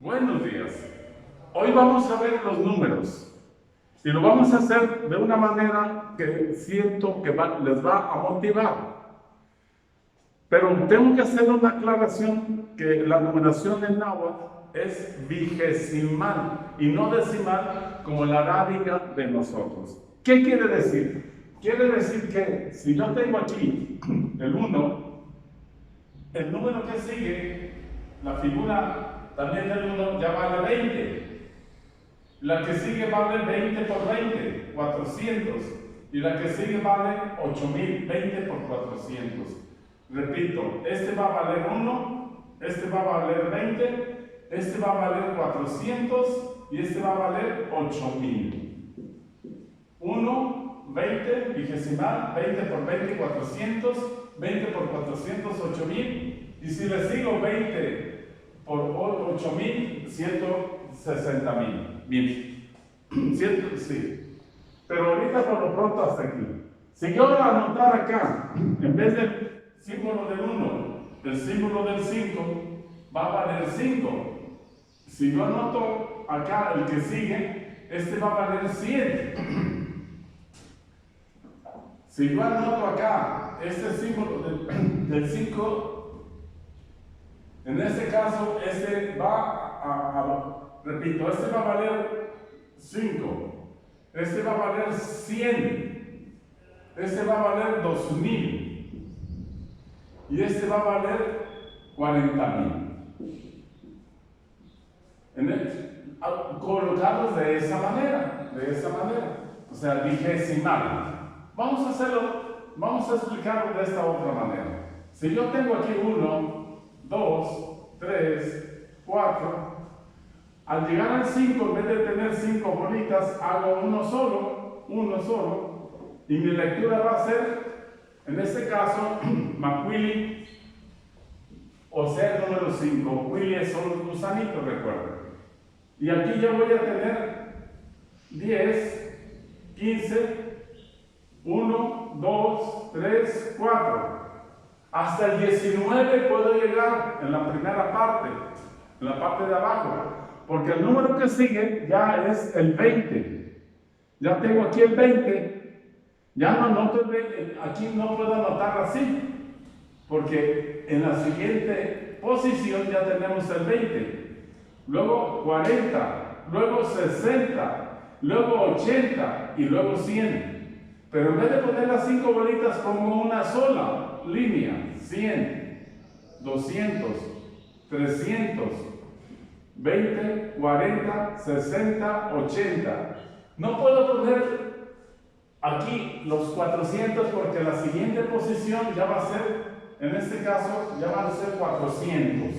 Buenos días. Hoy vamos a ver los números y lo vamos a hacer de una manera que siento que les va a motivar. Pero tengo que hacer una aclaración que la numeración en náhuatl es vigesimal y no decimal como la arábiga de nosotros. ¿Qué quiere decir? Quiere decir que si yo tengo aquí el 1, el número que sigue, la figura también del 1 ya vale 20. La que sigue vale 20 por 20, 400. Y la que sigue vale 8000, 20 por 400. Repito, este va a valer 1, este va a valer 20, este va a valer 400 y este va a valer 8000. 1, 20, vigesimal, 20 por 20, 400, 20 por 400, 8000. Y si le sigo 20 por 8000, 160,000. Bien, sí. Pero ahorita por lo pronto hasta aquí. Si yo anotar acá, en vez del símbolo del 1, el símbolo del 5, va a valer 5. Si yo anoto acá el que sigue, este va a valer 100. Si yo anoto acá este símbolo del 5, en este caso, este va repito, este va a valer 5, este va a valer 100, este va a valer 2000 y este va a valer 40,000. Colocarlos de esa manera, o sea, vigesimal. Vamos a hacerlo, vamos a explicarlo de esta otra manera. Si yo tengo aquí 1, 2, 3, 4. Al llegar al 5, en vez de tener 5 bolitas, hago uno solo, y mi lectura va a ser, en este caso, Macuili, o sea, el número 5. Willy son los gusanitos, recuerden. Y aquí ya voy a tener 10, 15, 1, 2, 3, 4. Hasta el 19 puedo llegar en la primera parte, en la parte de abajo, porque el número que sigue ya es el 20. Ya tengo aquí el 20, ya no anoto el 20, aquí no puedo anotar así, porque en la siguiente posición ya tenemos el 20, luego 40, luego 60, luego 80 y luego 100. Pero en vez de poner las 5 bolitas como una sola línea, 100, 200, 300, 20, 40, 60, 80. No puedo poner aquí los 400 porque la siguiente posición ya va a ser, en este caso, ya van a ser 400.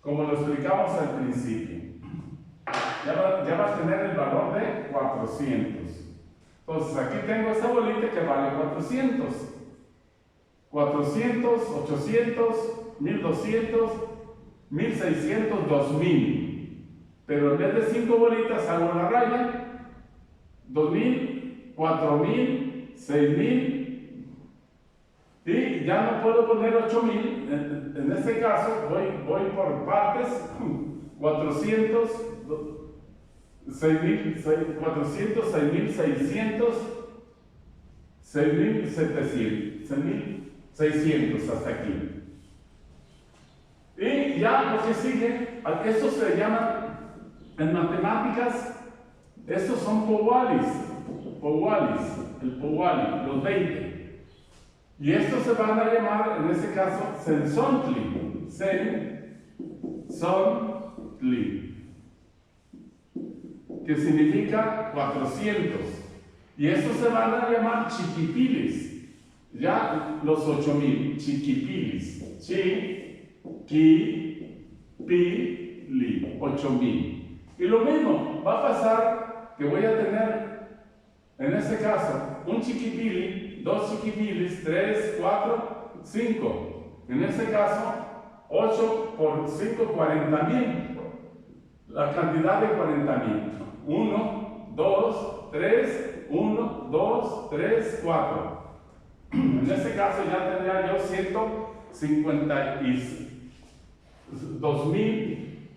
Como lo explicamos al principio. Ya va a tener el valor de 400. Entonces aquí tengo esta bolita que vale 400. 400, 800, 1200, 1600, 2000. Pero en vez de 5 bolitas hago la raya. 2000, 4000, 6000. Y ya no puedo poner 8000. En este caso voy por partes. 400, 6400, 6600, 6700, 6600 hasta aquí. Y ya lo que sigue, esto se llama en matemáticas, estos son powualis, el powali, los 20. Y estos se van a llamar, en este caso, sensontli, que significa 400. Y estos se van a llamar chiquipilis, ya los 8000, chiquipilis, chi-qui-pi-li, 8000. Y lo mismo va a pasar que voy a tener, en este caso, un chiquipili, 2 chiquipilis, 3, 4, 5. En este caso, 8 por 5, 40,000. La cantidad de 40,000. 1, 2, 3, 1, 2, 3, 4. En este caso ya tendría yo 152,000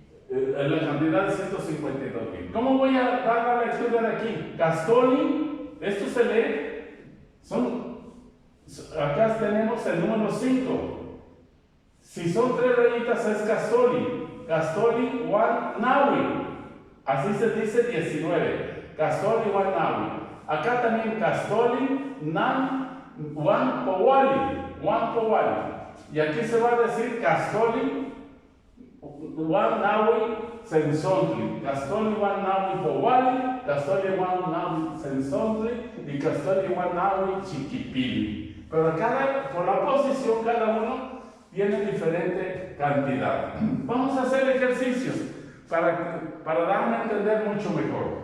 la cantidad de 152,000. ¿Cómo voy a dar la lectura de aquí? Castoli, esto se lee, acá tenemos el número 5. Si son 3 rayitas es Castoli. Castoli Wan Nawi. Así se dice 19. Castoli Wan Nawi. Acá también Castoli Nan Wan Powali. Wan Powali. Y aquí se va a decir Castoli Wan Nawi Sensontli. Castoli Wan Nawi Powali. Castoli Wan Nawi Sensontli. Y Castoli Wan Nawi Chiquipili. Pero por la posición, cada uno tiene diferente cantidad. Vamos a hacer ejercicios para darme a entender mucho mejor.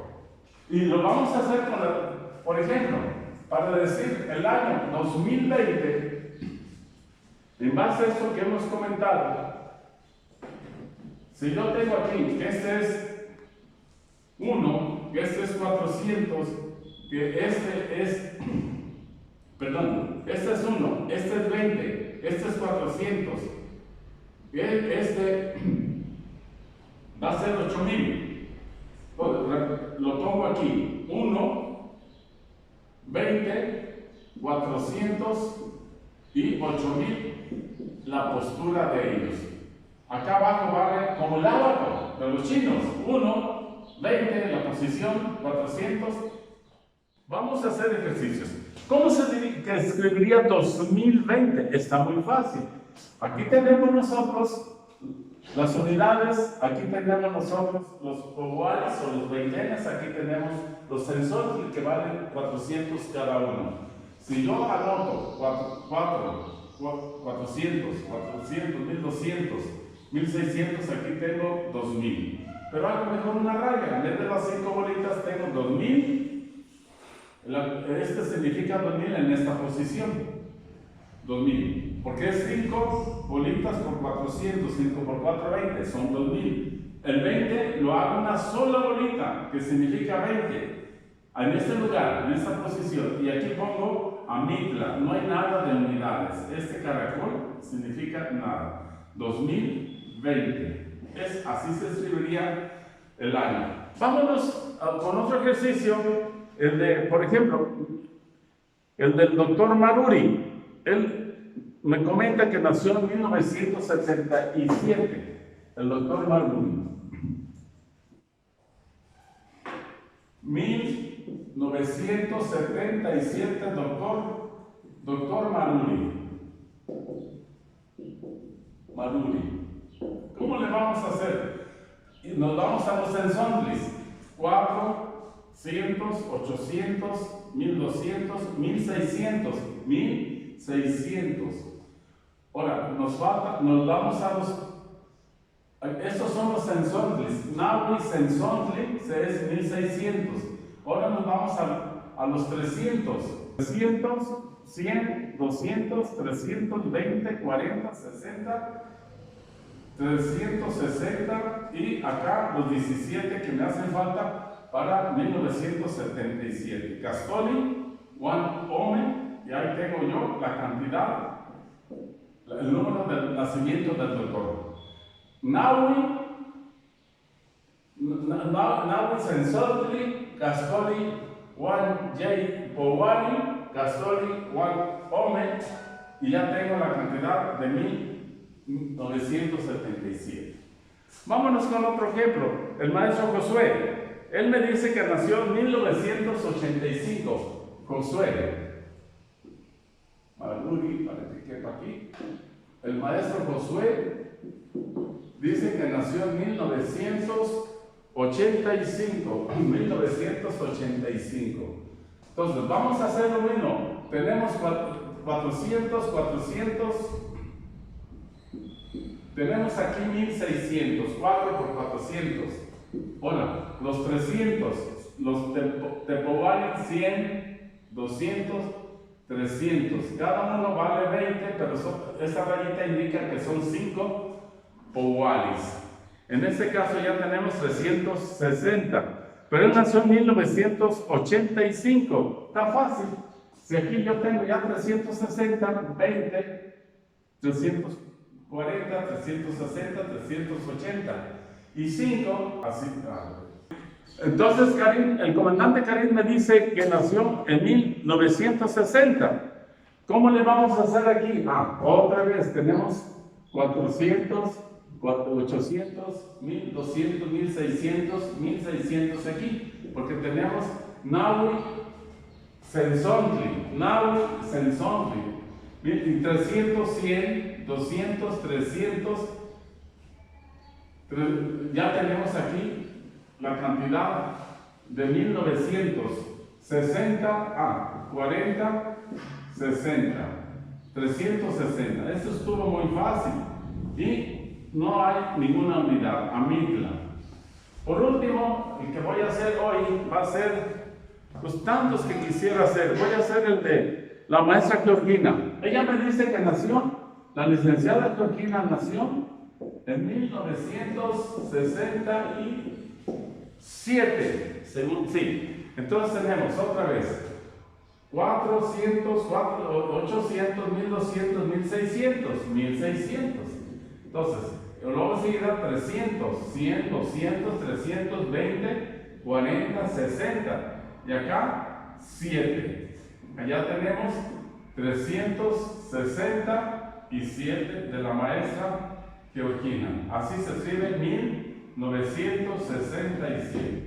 Y lo vamos a hacer por ejemplo, para decir el año 2020, en base a esto que hemos comentado, si yo tengo aquí que este es 1, que este es 400, que este es 1, este es 20, este es 400, este va a ser 8,000. Lo pongo aquí: 1, 20, 400 y 8,000, la postura de ellos. Acá abajo vale como el abajo de los chinos: 1, 20, la posición, 400. Vamos a hacer ejercicios. ¿Cómo se escribiría 2020? Está muy fácil. Aquí tenemos nosotros las unidades, aquí tenemos nosotros los powales o los veintenes, aquí tenemos los sensores que valen 400 cada uno. Si yo anoto 400, 1200, 1600, aquí tengo 2000. Pero hago mejor una raya, en vez de las 5 bolitas tengo 2000. Este significa 2000 en esta posición. 2000. Porque es 5 bolitas por 400, 5 por 4, 20, son 2000. El 20 lo hago una sola bolita, que significa 20. En este lugar, en esta posición, y aquí pongo Amitla, no hay nada de unidades. Este caracol significa nada. 2020. Así se escribiría el año. Vámonos con otro ejercicio. Por ejemplo, el del doctor Maruri. Él me comenta que nació en 1977. El doctor Maruri. 1977, doctor Maruri. ¿Cómo le vamos a hacer? Nos vamos a los ensambres. 400, 800, 1200, 1600. 1600. Ahora, nos vamos a los... Estos son los sensontes. Nahui sensonte es 1600. Ahora nos vamos a los 300. 300, 100, 200, 320, 40, 60, 360 y acá los 17 que me hacen falta para 1977. Castoli, Juan Ome, y ahí tengo yo la cantidad, el número del nacimiento del doctor. Nahui Sensotli, Castoli, Juan J. Powali, Castoli, Juan Ome, y ya tengo la cantidad de 1977. Vámonos con otro ejemplo. El maestro Josué, él me dice que nació en 1985. Josué. Maruri, para que quepa aquí. El maestro Josué dice que nació en 1985. 1985. Entonces, vamos a hacer lo mismo. Tenemos 400, 400. Tenemos aquí 1600, 4 por 400. Ahora, los 300, los Tepowali 100, 200, 300. Cada uno vale 20, pero esa rayita indica que son 5 Powalis. En este caso ya tenemos 360. Pero él nació en 1985. Está fácil. Si aquí yo tengo ya 360, 20, 340, 360, 380. y 5, así. Entonces, el comandante Karim me dice que nació en 1960. ¿Cómo le vamos a hacer aquí? Otra vez, tenemos 400, 800, 1200, 1600, 1600 aquí, porque tenemos Nahui Sensontli, y 300, 100, 200, 300, ya tenemos aquí la cantidad de 1960, 40, 60, 360. Esto estuvo muy fácil y no hay ninguna unidad, amígdala. Por último, el que voy a hacer hoy va a ser los tantos que quisiera hacer. Voy a hacer el de la maestra Georgina. Ella me dice que nació, la licenciada Georgina nació en 1967, según, sí. Entonces tenemos otra vez 400, 800, 1200, 1600, 1600. Entonces, luego seguirá 300, 100, 200, 300, 20, 40, 60. Y acá 7. Allá tenemos 367 de la maestra Georgina. Así se escribe 1967.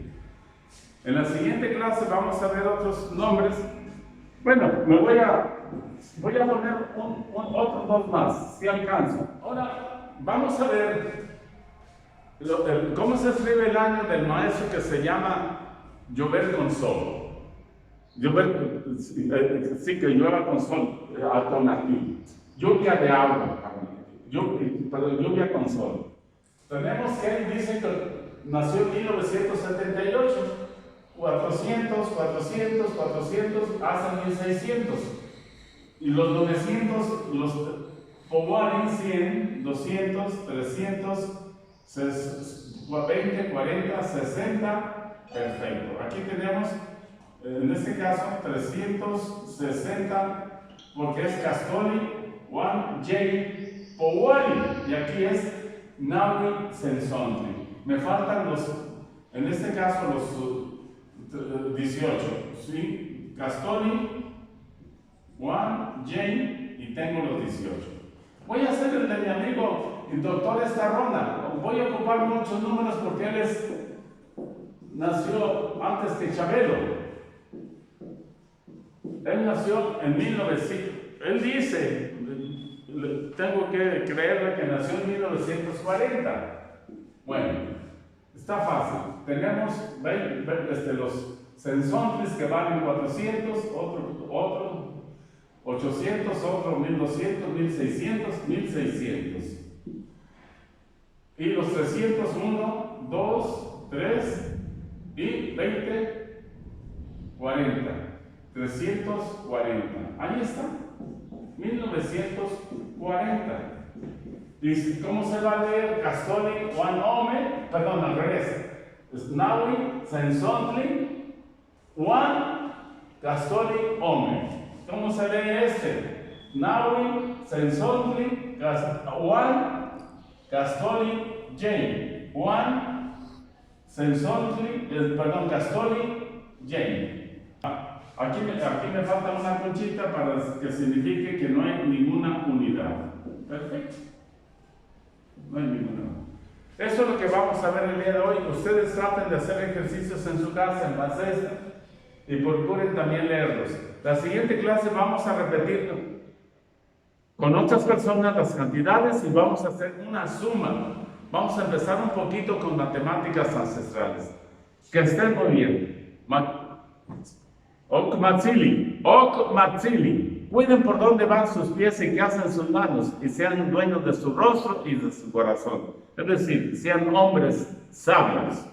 En la siguiente clase vamos a ver otros nombres. Bueno, me voy a poner otros dos más, si alcanzo. Ahora vamos a ver cómo se escribe el año del maestro que se llama Llover con Sol. Sí, que llueva con sol, alternativo. Lluvia de agua, pero lluvia con sol. Tenemos que él dice que nació en 1978, 400, 400, 400, hasta 1600. Y los 900, los Powari 100, 200, 300, 20, 40, 60, perfecto. Aquí tenemos, en este caso, 360, porque es Castoli, 1J, Powari, y aquí es Nahui Sensontli. Me faltan en este caso, los 18, ¿sí? Castoli, 1J, y tengo los 18. Voy a hacer el de mi amigo, el doctor Estarrona. Voy a ocupar muchos números porque él nació antes que Chabelo. Él nació en 1900. Él dice, tengo que creerle que nació en 1940. Bueno, está fácil. Tenemos los Sensontlis que valen 400, otro 800, otro 1200, 1600, 1600. Y los 300, 1, 2, 3 y 20, 40. 340. Ahí está. 1940. ¿Y cómo se va a leer? Castoli, Ome, perdón, al revés. Nahui Sensontli, Castoli, Ome. ¿Cómo se lee este? Nahui Sensontli, Castoli, Jane. Castoli, Jane. Aquí me falta una conchita para que signifique que no hay ninguna unidad. Perfecto. No hay ninguna. Eso es lo que vamos a ver el día de hoy. Ustedes traten de hacer ejercicios en su casa, en la cesta, y procuren también leerlos. La siguiente clase vamos a repetir con otras personas las cantidades y vamos a hacer una suma. Vamos a empezar un poquito con matemáticas ancestrales. Que estén muy bien. Okmatzili. Cuiden por dónde van sus pies y qué hacen sus manos, y sean dueños de su rostro y de su corazón. Es decir, sean hombres sabios.